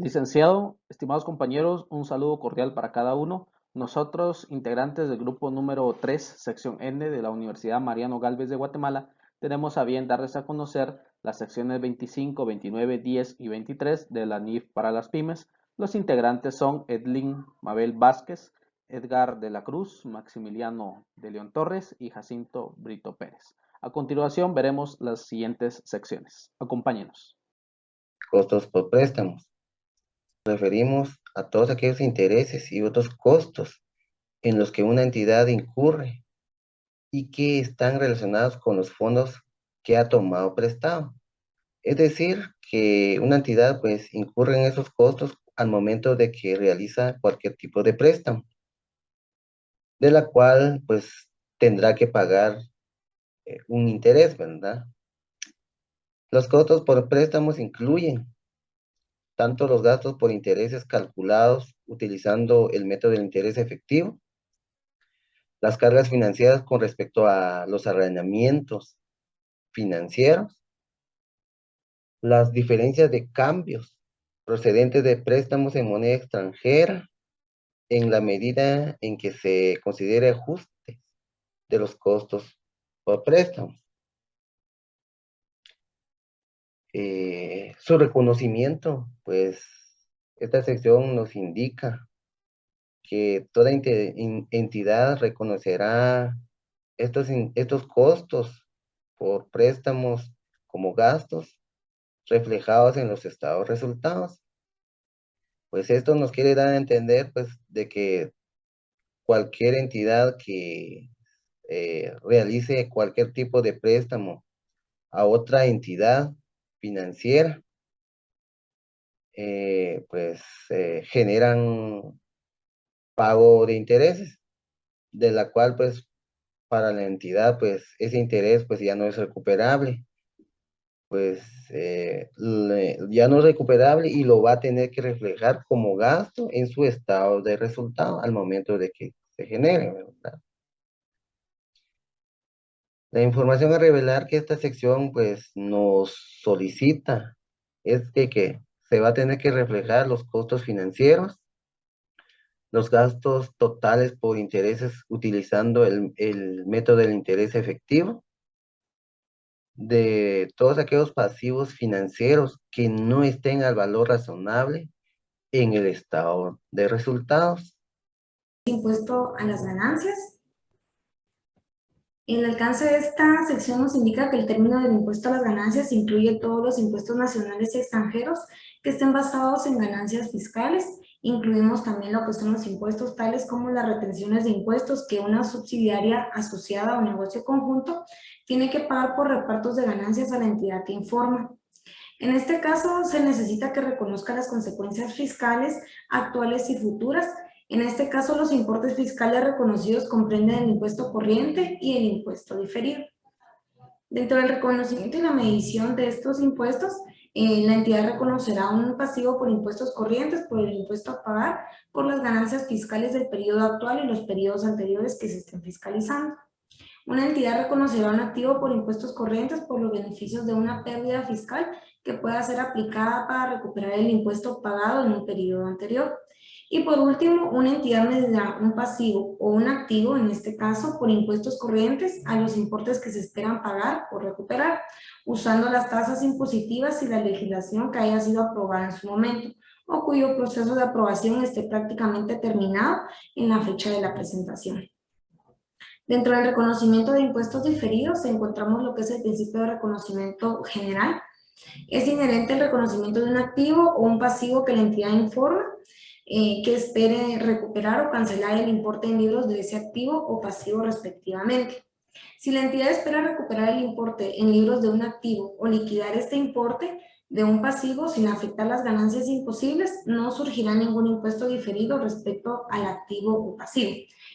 Licenciado, estimados compañeros, un saludo cordial para cada uno. Nosotros, integrantes del grupo número 3, sección N de la Universidad Mariano Galvez de Guatemala, tenemos a bien darles a conocer las secciones 25, 29, 10 y 23 de la NIF para las pymes. Los integrantes son Edlin Mabel Vázquez, Edgar de la Cruz, Maximiliano de León Torres y Jacinto Brito Pérez. A continuación veremos las siguientes secciones. Acompáñenos. Costos por préstamos. Referimos a todos aquellos intereses y otros costos en los que una entidad incurre y que están relacionados con los fondos que ha tomado prestado. Es decir, que una entidad pues incurre en esos costos al momento de que realiza cualquier tipo de préstamo, de la cual pues tendrá que pagar un interés, ¿verdad? Los costos por préstamos incluyen tanto los gastos por intereses calculados utilizando el método del interés efectivo, las cargas financieras con respecto a los arrendamientos financieros, las diferencias de cambios procedentes de préstamos en moneda extranjera, en la medida en que se considere ajuste de los costos por préstamo. Su reconocimiento, pues esta sección nos indica que toda entidad reconocerá estos costos por préstamos como gastos reflejados en los estados resultados. Pues esto nos quiere dar a entender pues de que cualquier entidad que realice cualquier tipo de préstamo a otra entidad financiera, generan pago de intereses, de la cual pues para la entidad pues ese interés pues ya no es recuperable, pues ya no es recuperable y lo va a tener que reflejar como gasto en su estado de resultado al momento de que se genere, ¿verdad? La información a revelar que esta sección pues nos solicita es que se va a tener que reflejar los costos financieros, los gastos totales por intereses utilizando el método del interés efectivo, de todos aquellos pasivos financieros que no estén al valor razonable en el estado de resultados. Impuesto a las ganancias. El alcance de esta sección nos indica que el término del impuesto a las ganancias incluye todos los impuestos nacionales y extranjeros que estén basados en ganancias fiscales. Incluimos también lo que son los impuestos tales como las retenciones de impuestos que una subsidiaria asociada o negocio conjunto tiene que pagar por repartos de ganancias a la entidad que informa. En este caso, se necesita que reconozca las consecuencias fiscales actuales y futuras. En este caso, los importes fiscales reconocidos comprenden el impuesto corriente y el impuesto diferido. Dentro del reconocimiento y la medición de estos impuestos, la entidad reconocerá un pasivo por impuestos corrientes, por el impuesto a pagar, por las ganancias fiscales del periodo actual y los periodos anteriores que se estén fiscalizando. Una entidad reconocerá un activo por impuestos corrientes por los beneficios de una pérdida fiscal que pueda ser aplicada para recuperar el impuesto pagado en un periodo anterior. Y por último, una entidad medirá un pasivo o un activo, en este caso, por impuestos corrientes a los importes que se esperan pagar o recuperar, usando las tasas impositivas y la legislación que haya sido aprobada en su momento, o cuyo proceso de aprobación esté prácticamente terminado en la fecha de la presentación. Dentro del reconocimiento de impuestos diferidos encontramos lo que es el principio de reconocimiento general. Es inherente el reconocimiento de un activo o un pasivo que la entidad informa que espere recuperar o cancelar el importe en libros de ese activo o pasivo respectivamente. Si la entidad espera recuperar el importe en libros de un activo o liquidar este importe de un pasivo sin afectar las ganancias imposibles, no surgirá ningún impuesto diferido respecto al activo o pasivo.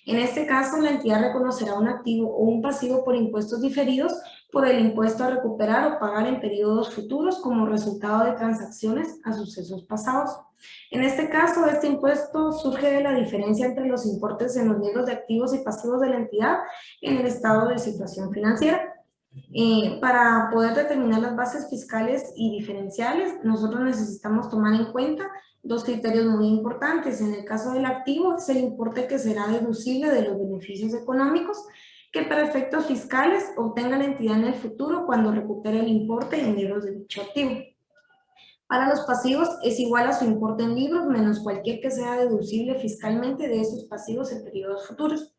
En este caso, la entidad reconocerá un activo o un pasivo por impuestos diferidos por el impuesto a recuperar o pagar en periodos futuros como resultado de transacciones a sucesos pasados. En este caso, este impuesto surge de la diferencia entre los importes en los libros de activos y pasivos de la entidad en el estado de situación financiera. Para poder determinar las bases fiscales y diferenciales, nosotros necesitamos tomar en cuenta dos criterios muy importantes. En el caso del activo, es el importe que será deducible de los beneficios económicos que para efectos fiscales obtenga la entidad en el futuro cuando recupere el importe en libros de dicho activo. Para los pasivos es igual a su importe en libros menos cualquier que sea deducible fiscalmente de esos pasivos en periodos futuros.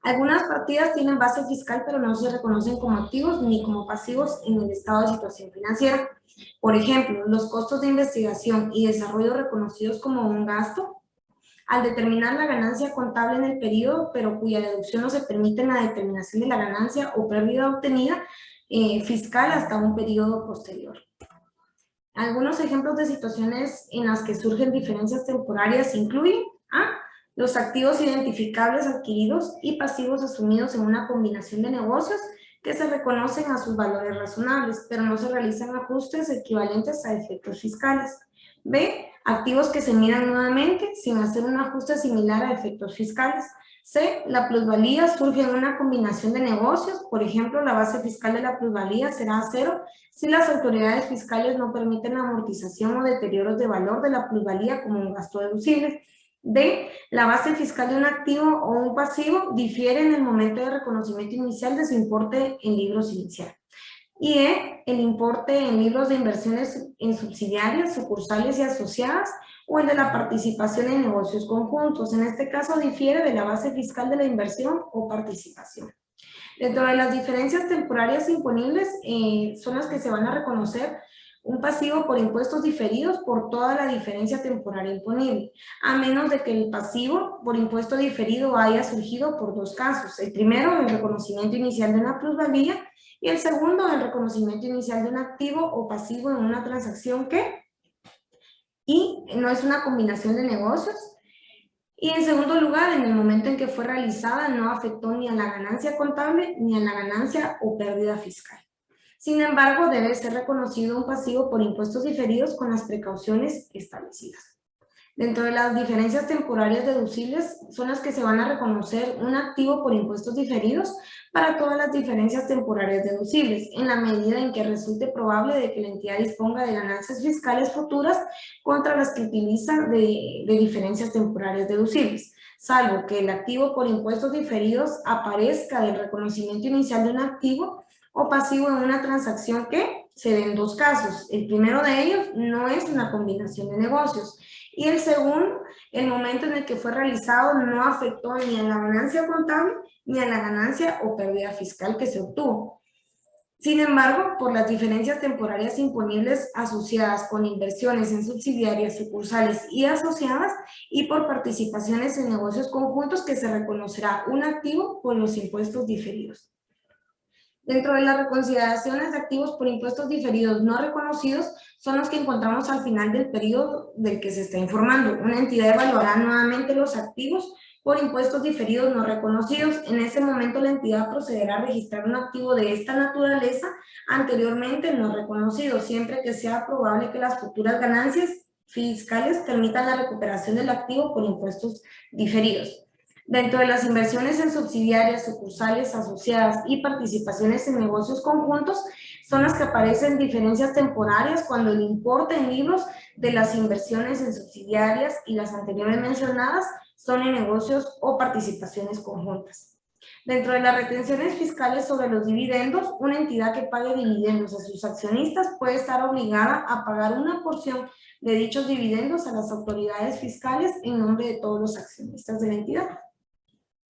Algunas partidas tienen base fiscal pero no se reconocen como activos ni como pasivos en el estado de situación financiera. Por ejemplo, los costos de investigación y desarrollo reconocidos como un gasto, al determinar la ganancia contable en el periodo, pero cuya deducción no se permite en la determinación de la ganancia o pérdida obtenida fiscal hasta un periodo posterior. Algunos ejemplos de situaciones en las que surgen diferencias temporarias incluyen los activos identificables adquiridos y pasivos asumidos en una combinación de negocios que se reconocen a sus valores razonables, pero no se realizan ajustes equivalentes a efectos fiscales. B. Activos que se miran nuevamente sin hacer un ajuste similar a efectos fiscales. C. La plusvalía surge en una combinación de negocios, por ejemplo, la base fiscal de la plusvalía será cero si las autoridades fiscales no permiten la amortización o deterioros de valor de la plusvalía como un gasto deducible. D. La base fiscal de un activo o un pasivo difiere en el momento de reconocimiento inicial de su importe en libros inicial. Y E. El importe en libros de inversiones en subsidiarias, sucursales y asociadas o el de la participación en negocios conjuntos. En este caso difiere de la base fiscal de la inversión o participación. Dentro de las diferencias temporarias imponibles son las que se van a reconocer un pasivo por impuestos diferidos por toda la diferencia temporaria imponible, a menos de que el pasivo por impuesto diferido haya surgido por dos casos. El primero, el reconocimiento inicial de una plusvalía, y el segundo, el reconocimiento inicial de un activo o pasivo en una transacción que no es una combinación de negocios. Y en segundo lugar, en el momento en que fue realizada no afectó ni a la ganancia contable ni a la ganancia o pérdida fiscal. Sin embargo, debe ser reconocido un pasivo por impuestos diferidos con las precauciones establecidas. Dentro de las diferencias temporarias deducibles son las que se van a reconocer un activo por impuestos diferidos para todas las diferencias temporarias deducibles, en la medida en que resulte probable de que la entidad disponga de ganancias fiscales futuras contra las que utiliza de diferencias temporarias deducibles, salvo que el activo por impuestos diferidos aparezca del reconocimiento inicial de un activo o pasivo en una transacción que se dé en dos casos. El primero de ellos no es una combinación de negocios, y el segundo, el momento en el que fue realizado no afectó ni a la ganancia contable ni a la ganancia o pérdida fiscal que se obtuvo. Sin embargo, por las diferencias temporarias imponibles asociadas con inversiones en subsidiarias, sucursales y asociadas, y por participaciones en negocios conjuntos que se reconocerá un activo por los impuestos diferidos. Dentro de las reconsideraciones de activos por impuestos diferidos no reconocidos son los que encontramos al final del periodo del que se está informando. Una entidad evaluará nuevamente los activos por impuestos diferidos no reconocidos. En ese momento la entidad procederá a registrar un activo de esta naturaleza anteriormente no reconocido, siempre que sea probable que las futuras ganancias fiscales permitan la recuperación del activo por impuestos diferidos. Dentro de las inversiones en subsidiarias, sucursales, asociadas y participaciones en negocios conjuntos, son las que aparecen diferencias temporarias cuando el importe en libros de las inversiones en subsidiarias y las anteriores mencionadas son en negocios o participaciones conjuntas. Dentro de las retenciones fiscales sobre los dividendos, una entidad que pague dividendos a sus accionistas puede estar obligada a pagar una porción de dichos dividendos a las autoridades fiscales en nombre de todos los accionistas de la entidad.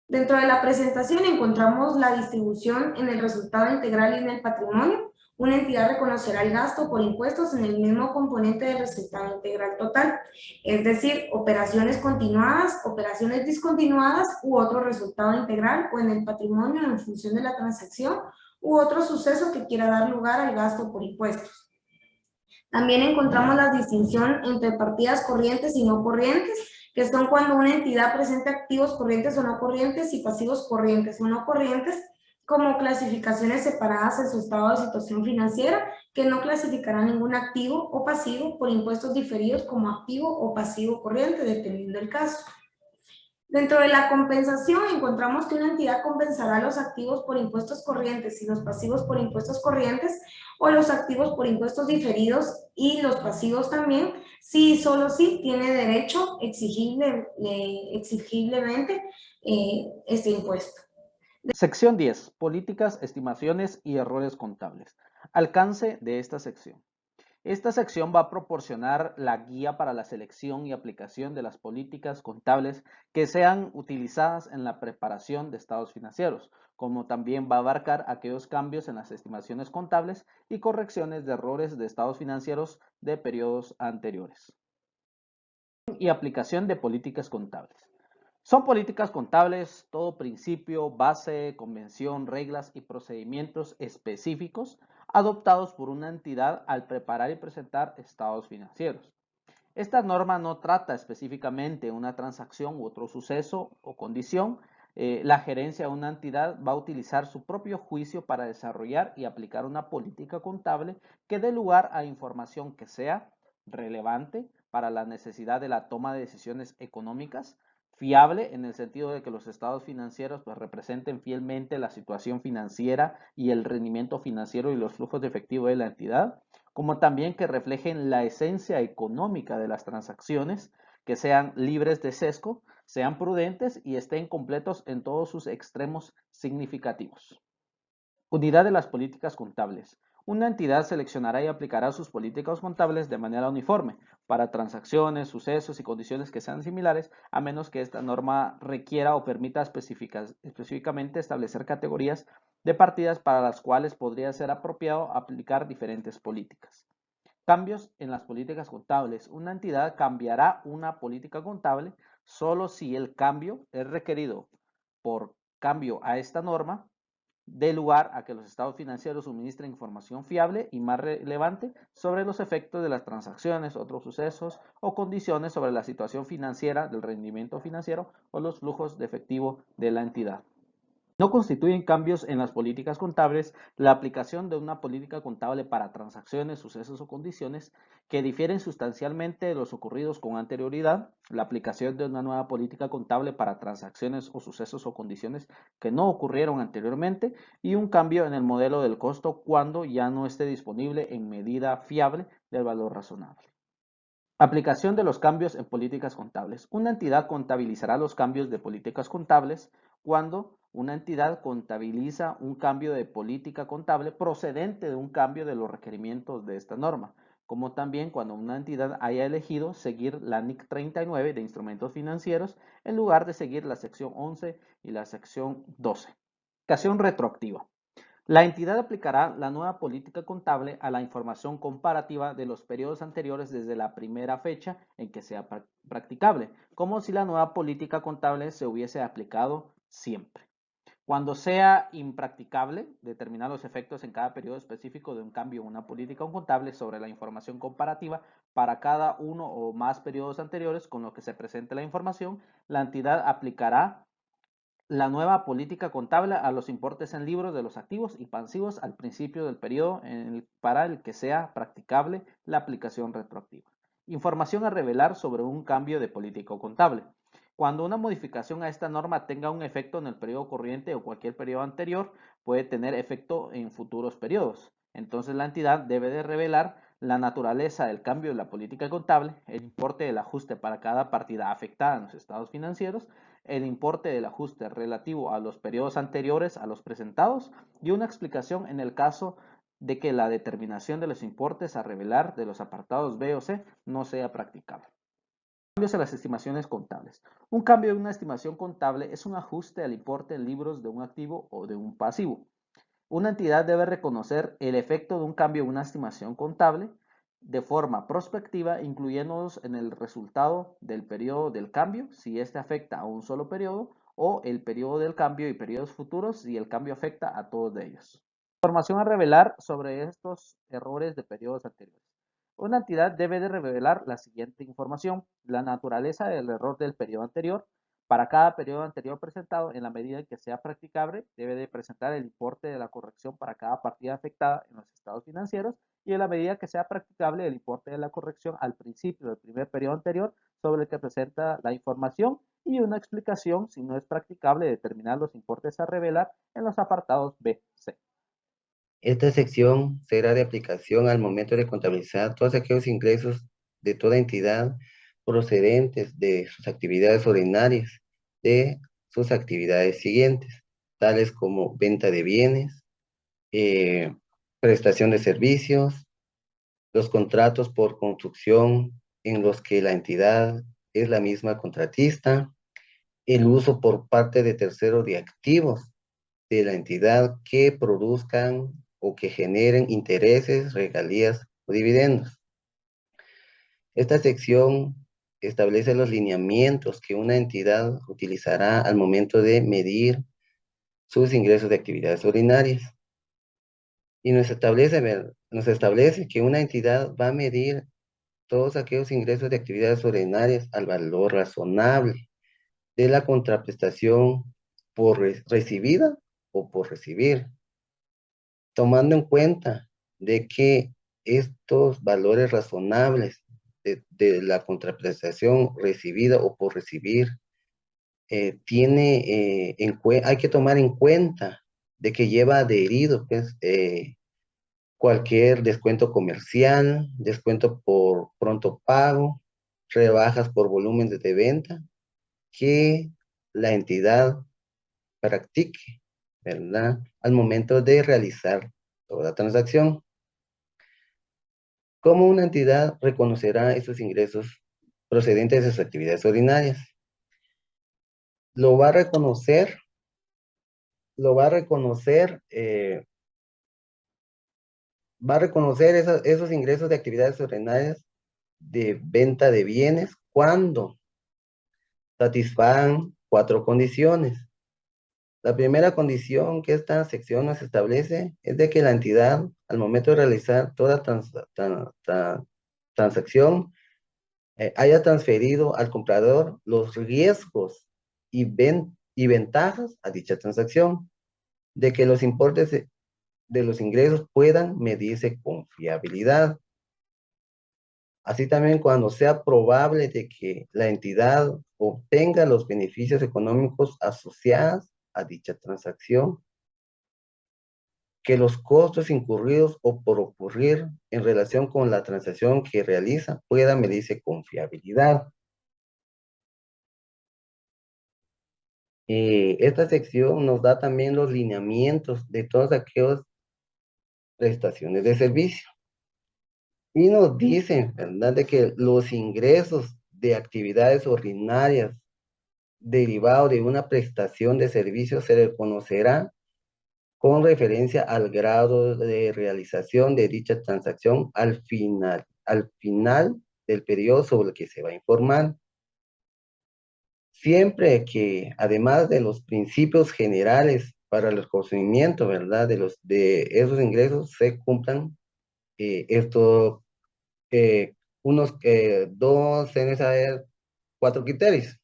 Dentro de la presentación encontramos la distribución en el resultado integral y en el patrimonio. Una entidad reconocerá el gasto por impuestos en el mismo componente del resultado integral total, es decir, operaciones continuadas, operaciones discontinuadas u otro resultado integral o en el patrimonio en función de la transacción u otro suceso que quiera dar lugar al gasto por impuestos. También encontramos la distinción entre partidas corrientes y no corrientes, que son cuando una entidad presenta activos corrientes o no corrientes y pasivos corrientes o no corrientes como clasificaciones separadas en su estado de situación financiera, que no clasificará ningún activo o pasivo por impuestos diferidos como activo o pasivo corriente, dependiendo del caso. Dentro de la compensación encontramos que una entidad compensará los activos por impuestos corrientes y los pasivos por impuestos corrientes, o los activos por impuestos diferidos y los pasivos también, si solo si tiene derecho exigiblemente este impuesto. Sección 10. Políticas, estimaciones y errores contables. Alcance de esta sección. Esta sección va a proporcionar la guía para la selección y aplicación de las políticas contables que sean utilizadas en la preparación de estados financieros, como también va a abarcar aquellos cambios en las estimaciones contables y correcciones de errores de estados financieros de periodos anteriores. Y aplicación de políticas contables. Son políticas contables, todo principio, base, convención, reglas y procedimientos específicos adoptados por una entidad al preparar y presentar estados financieros. Esta norma no trata específicamente una transacción u otro suceso o condición. La gerencia de una entidad va a utilizar su propio juicio para desarrollar y aplicar una política contable que dé lugar a información que sea relevante para la necesidad de la toma de decisiones económicas, fiable en el sentido de que los estados financieros pues, representen fielmente la situación financiera y el rendimiento financiero y los flujos de efectivo de la entidad, como también que reflejen la esencia económica de las transacciones, que sean libres de sesgo, sean prudentes y estén completos en todos sus extremos significativos. Unidad de las políticas contables. Una entidad seleccionará y aplicará sus políticas contables de manera uniforme para transacciones, sucesos y condiciones que sean similares, a menos que esta norma requiera o permita específicamente establecer categorías de partidas para las cuales podría ser apropiado aplicar diferentes políticas. Cambios en las políticas contables. Una entidad cambiará una política contable solo si el cambio es requerido por cambio a esta norma, dé lugar a que los estados financieros suministren información fiable y más relevante sobre los efectos de las transacciones, otros sucesos o condiciones sobre la situación financiera, del rendimiento financiero o los flujos de efectivo de la entidad. No constituyen cambios en las políticas contables la aplicación de una política contable para transacciones, sucesos o condiciones que difieren sustancialmente de los ocurridos con anterioridad, la aplicación de una nueva política contable para transacciones o sucesos o condiciones que no ocurrieron anteriormente y un cambio en el modelo del costo cuando ya no esté disponible en medida fiable del valor razonable. Aplicación de los cambios en políticas contables. Una entidad contabilizará los cambios de políticas contables cuando una entidad contabiliza un cambio de política contable procedente de un cambio de los requerimientos de esta norma, como también cuando una entidad haya elegido seguir la NIC 39 de instrumentos financieros en lugar de seguir la sección 11 y la sección 12. Aplicación retroactiva. La entidad aplicará la nueva política contable a la información comparativa de los periodos anteriores desde la primera fecha en que sea practicable, como si la nueva política contable se hubiese aplicado siempre. Cuando sea impracticable determinar los efectos en cada periodo específico de un cambio en una política contable sobre la información comparativa para cada uno o más periodos anteriores con lo que se presente la información, la entidad aplicará la nueva política contable a los importes en libros de los activos y pasivos al principio del periodo para el que sea practicable la aplicación retroactiva. Información a revelar sobre un cambio de política contable. Cuando una modificación a esta norma tenga un efecto en el periodo corriente o cualquier periodo anterior, puede tener efecto en futuros periodos. Entonces la entidad debe de revelar la naturaleza del cambio de la política contable, el importe del ajuste para cada partida afectada en los estados financieros, el importe del ajuste relativo a los periodos anteriores a los presentados y una explicación en el caso de que la determinación de los importes a revelar de los apartados B o C no sea practicable. Cambios en las estimaciones contables. Un cambio en una estimación contable es un ajuste al importe en libros de un activo o de un pasivo. Una entidad debe reconocer el efecto de un cambio en una estimación contable de forma prospectiva, incluyéndolos en el resultado del periodo del cambio, si éste afecta a un solo periodo, o el periodo del cambio y periodos futuros, si el cambio afecta a todos de ellos. Información a revelar sobre estos errores de periodos anteriores. Una entidad debe de revelar la siguiente información: la naturaleza del error del periodo anterior. Para cada periodo anterior presentado, en la medida en que sea practicable, debe de presentar el importe de la corrección para cada partida afectada en los estados financieros y en la medida que sea practicable el importe de la corrección al principio del primer periodo anterior sobre el que presenta la información y una explicación si no es practicable determinar los importes a revelar en los apartados B, C. Esta sección será de aplicación al momento de contabilizar todos aquellos ingresos de toda entidad procedentes de sus actividades ordinarias, de sus actividades siguientes, tales como venta de bienes, eh, prestación de servicios, los contratos por construcción en los que la entidad es la misma contratista, el uso por parte de terceros de activos de la entidad que produzcan o que generen intereses, regalías o dividendos. Esta sección establece los lineamientos que una entidad utilizará al momento de medir sus ingresos de actividades ordinarias. Y nos establece que una entidad va a medir todos aquellos ingresos de actividades ordinarias al valor razonable de la contraprestación por recibida o por recibir, tomando en cuenta de que estos valores razonables de la contraprestación recibida o por recibir, hay que tomar en cuenta de que lleva adherido pues, cualquier descuento comercial, descuento por pronto pago, rebajas por volúmenes de venta que la entidad practique, ¿verdad? Al momento de realizar toda transacción. ¿Cómo una entidad reconocerá esos ingresos procedentes de sus actividades ordinarias? Lo va a reconocer, esos ingresos de actividades ordinarias de venta de bienes cuando satisfagan 4 condiciones. La primera condición que esta sección nos establece es de que la entidad, al momento de realizar toda transacción, haya transferido al comprador los riesgos y ventajas a dicha transacción, de que los importes de los ingresos puedan medirse con fiabilidad. Así también cuando sea probable de que la entidad obtenga los beneficios económicos asociados a dicha transacción, que los costos incurridos o por ocurrir en relación con la transacción que realiza puedan medirse con fiabilidad. Esta sección nos da también los lineamientos de todas aquellas prestaciones de servicio. Y nos dicen, ¿verdad?, de que los ingresos de actividades ordinarias derivados de una prestación de servicio se reconocerá con referencia al grado de realización de dicha transacción al final del periodo sobre el que se va a informar. Siempre que, además de los principios generales para el reconocimiento, ¿verdad?, de esos ingresos, se cumplan esto, deben saber 4 criterios.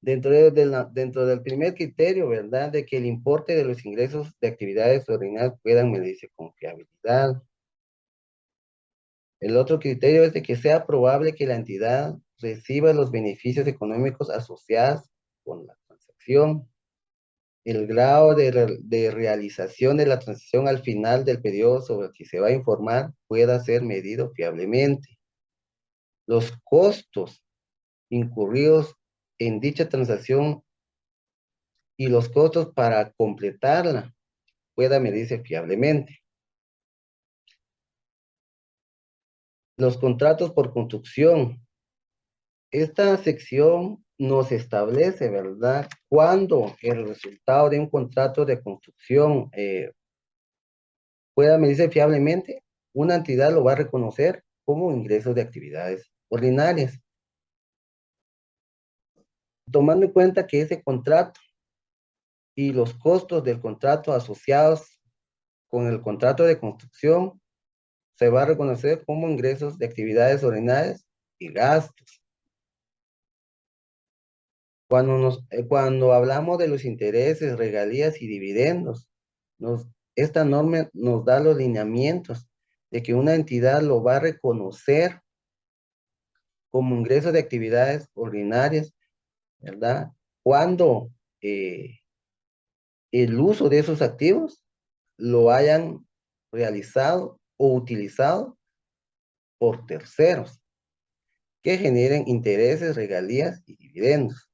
Dentro del primer criterio, ¿verdad?, de que el importe de los ingresos de actividades ordinarias puedan medirse con fiabilidad. El otro criterio es de que sea probable que la entidad reciba los beneficios económicos asociados con la transacción. El grado de realización de la transacción al final del periodo sobre el que se va a informar pueda ser medido fiablemente. Los costos incurridos en dicha transacción y los costos para completarla pueda medirse fiablemente. Los contratos por construcción. Esta sección nos establece, ¿verdad?, cuando el resultado de un contrato de construcción pueda medirse fiablemente, una entidad lo va a reconocer como ingresos de actividades ordinarias. Tomando en cuenta que ese contrato y los costos del contrato asociados con el contrato de construcción se va a reconocer como ingresos de actividades ordinarias y gastos. Cuando hablamos de los intereses, regalías y dividendos, esta norma nos da los lineamientos de que una entidad lo va a reconocer como ingresos de actividades ordinarias, ¿verdad? Cuando el uso de esos activos lo hayan realizado o utilizado por terceros que generen intereses, regalías y dividendos.